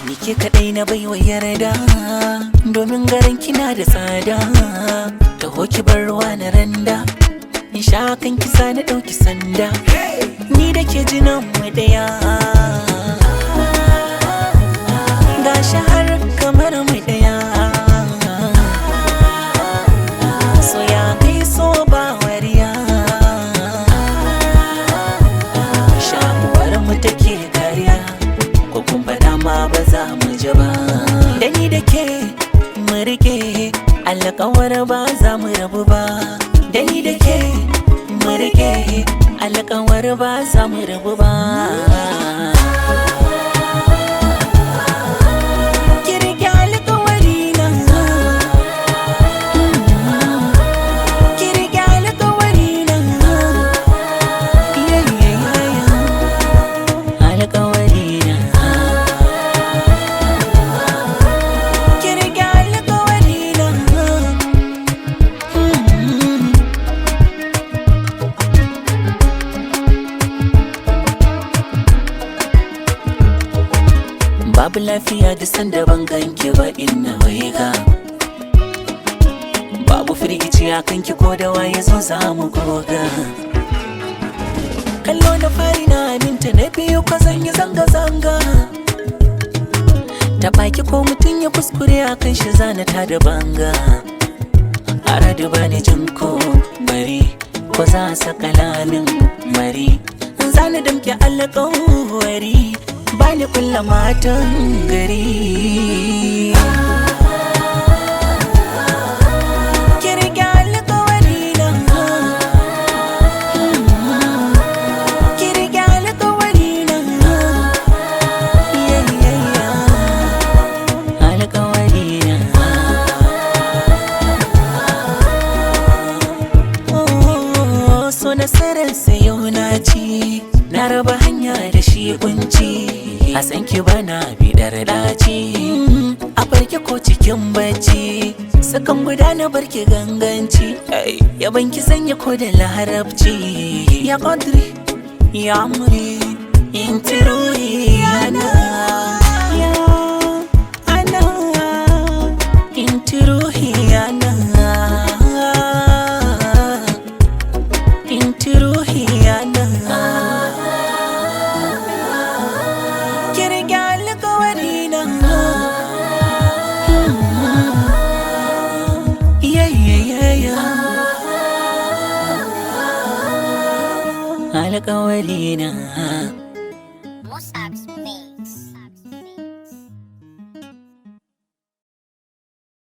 Ni ke kaɗai na baiwa yarda, domin garin kina da tsada. Taho ki bar ruwa na randa, in sha kan kisa na ɗauki sanda. Ni da ke jinan mu ɗaya, gashi har kamar mu ɗaya. So ya kai so ba wariya, shakuwar mu take kariya, ko kun faɗa ma ba za mu ji ba. Da ni da ke mu rike alƙawar ba za mu rabu ba. Da ni da ke mu rike alƙawar ba za mu rabu ba. Ki rike alƙawari na, ki rike alƙawari na, alƙawari na. Ki rike alƙawari na. Babu lafiya da sanda ban ganki ba inna waiga, babu firgici a kanki ko da waye zo za mu goga. Kallo na fari na aminta, na biyu ko zan yi zanga-zanga. Ta baki ko mutum ya kuskure a kan shi zana ta da banga. Aradu ba ni jin ko bari, ko za a saka lamin mari. Zana damke alƙawari, bani kulla matan gari. Ki rike alƙawari na, ki rike alƙawari na, alƙawari na. So nasarar yau na ci, na raba hanya da shi kunci. A san ki bana bidar daci, a farke ko cikin bacci. Sakan gudana barki ganganci, ya banki sanya ko da larabci. Ya qadri ya amri inti ruhi ana, ya ana inti ruhi ana, inti ruhi ana. Alƙawari na.